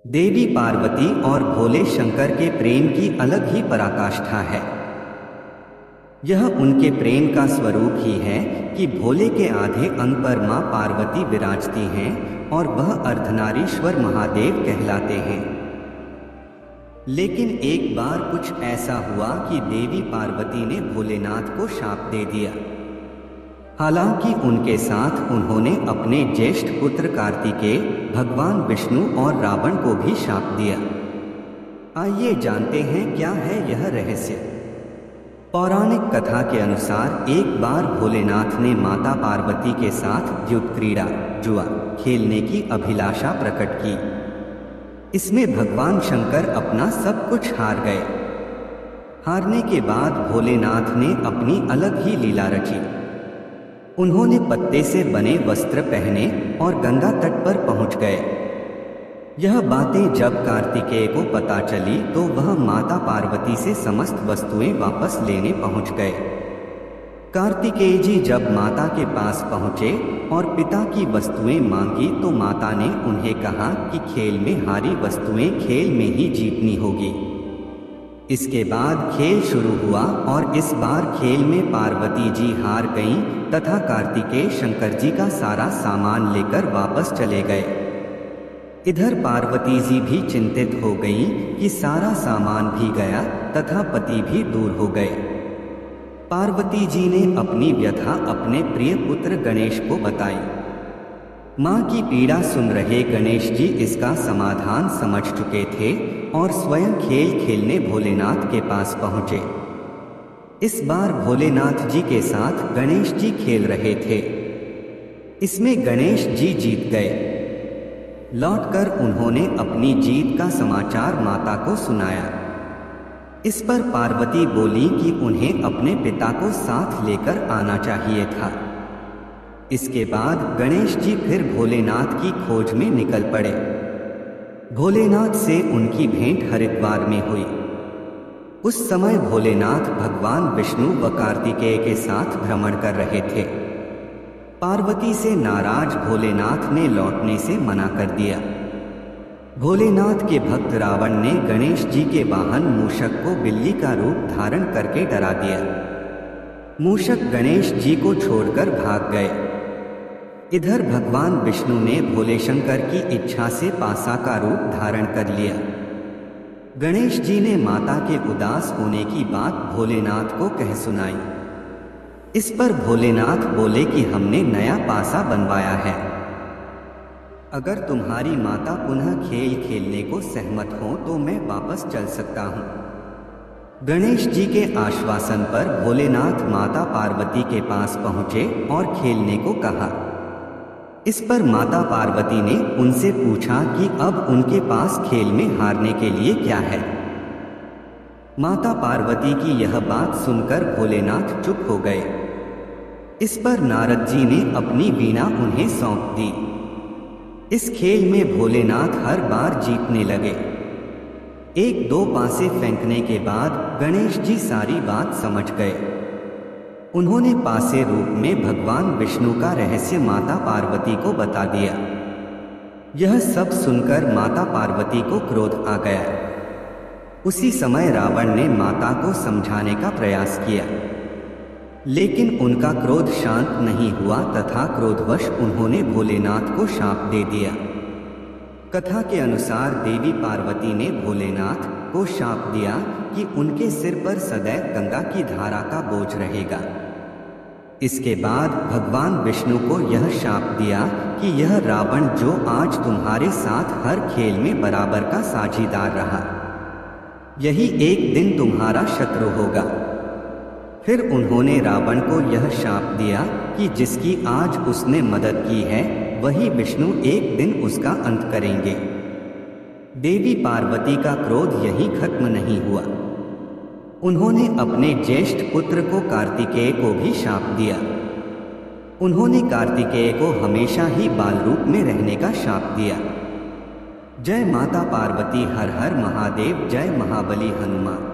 देवी पार्वती और भोले शंकर के प्रेम की अलग ही पराकाष्ठा है। यह उनके प्रेम का स्वरूप ही है कि भोले के आधे अंग पर मां पार्वती विराजती हैं और वह अर्धनारीश्वर महादेव कहलाते हैं। लेकिन एक बार कुछ ऐसा हुआ कि देवी पार्वती ने भोलेनाथ को शाप दे दिया। हालांकि उनके साथ उन्होंने अपने ज्येष्ठ पुत्र कार्तिकेय, भगवान विष्णु और रावण को भी शाप दिया। आइए जानते हैं क्या है यह रहस्य। पौराणिक कथा के अनुसार एक बार भोलेनाथ ने माता पार्वती के साथ द्युत क्रीड़ा जुआ खेलने की अभिलाषा प्रकट की। इसमें भगवान शंकर अपना सब कुछ हार गए। हारने के बाद भोलेनाथ ने अपनी अलग ही लीला रची। उन्होंने पत्ते से बने वस्त्र पहने और गंगा तट पर पहुंच गए। यह बातें जब कार्तिकेय को पता चली तो वह माता पार्वती से समस्त वस्तुएं वापस लेने पहुंच गए। कार्तिकेय जी जब माता के पास पहुंचे और पिता की वस्तुएं मांगी तो माता ने उन्हें कहा कि खेल में हारी वस्तुएं खेल में ही जीतनी होगी। इसके बाद खेल शुरू हुआ और इस बार खेल में पार्वती जी हार गईं तथा कार्तिकेय शंकर जी का सारा सामान लेकर वापस चले गए। इधर पार्वती जी भी चिंतित हो गईं कि सारा सामान भी गया तथा पति भी दूर हो गए। पार्वती जी ने अपनी व्यथा अपने प्रिय पुत्र गणेश को बताई। मां की पीड़ा सुन रहे गणेश जी इसका समाधान समझ चुके थे और स्वयं खेल खेलने भोलेनाथ के पास पहुंचे। इस बार भोलेनाथ जी के साथ गणेश जी खेल रहे थे। इसमें गणेश जी जीत गए। लौटकर उन्होंने अपनी जीत का समाचार माता को सुनाया। इस पर पार्वती बोली कि उन्हें अपने पिता को साथ लेकर आना चाहिए था। इसके बाद गणेश जी फिर भोलेनाथ की खोज में निकल पड़े। भोलेनाथ से उनकी भेंट हरिद्वार में हुई। उस समय भोलेनाथ भगवान विष्णु व कार्तिकेय के साथ भ्रमण कर रहे थे। पार्वती से नाराज भोलेनाथ ने लौटने से मना कर दिया। भोलेनाथ के भक्त रावण ने गणेश जी के वाहन मूषक को बिल्ली का रूप धारण करके डरा दिया। मूषक गणेश जी को छोड़कर भाग गए। इधर भगवान विष्णु ने भोले शंकर की इच्छा से पासा का रूप धारण कर लिया। गणेश जी ने माता के उदास होने की बात भोलेनाथ को कह सुनाई। इस पर भोलेनाथ बोले कि हमने नया पासा बनवाया है। अगर तुम्हारी माता पुनः खेल खेलने को सहमत हो तो मैं वापस चल सकता हूँ। गणेश जी के आश्वासन पर भोलेनाथ माता पार्वती के पास पहुँचे और खेलने को कहा। इस पर माता पार्वती ने उनसे पूछा कि अब उनके पास खेल में हारने के लिए क्या है। माता पार्वती की यह बात सुनकर भोलेनाथ चुप हो गए। इस पर नारद जी ने अपनी वीणा उन्हें सौंप दी। इस खेल में भोलेनाथ हर बार जीतने लगे। एक दो पासे फेंकने के बाद गणेश जी सारी बात समझ गए। उन्होंने पासे रूप में भगवान विष्णु का रहस्य माता पार्वती को बता दिया। यह सब सुनकर माता पार्वती को क्रोध आ गया। उसी समय रावण ने माता को समझाने का प्रयास किया, लेकिन उनका क्रोध शांत नहीं हुआ तथा क्रोधवश उन्होंने भोलेनाथ को शाप दे दिया। कथा के अनुसार देवी पार्वती ने भोलेनाथ को शाप दिया कि उनके सिर पर सदैव गंगा की धारा का बोझ रहेगा। इसके बाद भगवान विष्णु को यह शाप दिया कि यह रावण जो आज तुम्हारे साथ हर खेल में बराबर का साझीदार रहा, यही एक दिन तुम्हारा शत्रु होगा। फिर उन्होंने रावण को यह शाप दिया कि जिसकी आज उसने मदद की है वही विष्णु एक दिन उसका अंत करेंगे। देवी पार्वती का क्रोध यही खत्म नहीं हुआ। उन्होंने अपने ज्येष्ठ पुत्र को कार्तिकेय को भी शाप दिया। उन्होंने कार्तिकेय को हमेशा ही बाल रूप में रहने का शाप दिया। जय माता पार्वती, हर हर महादेव, जय महाबली हनुमान।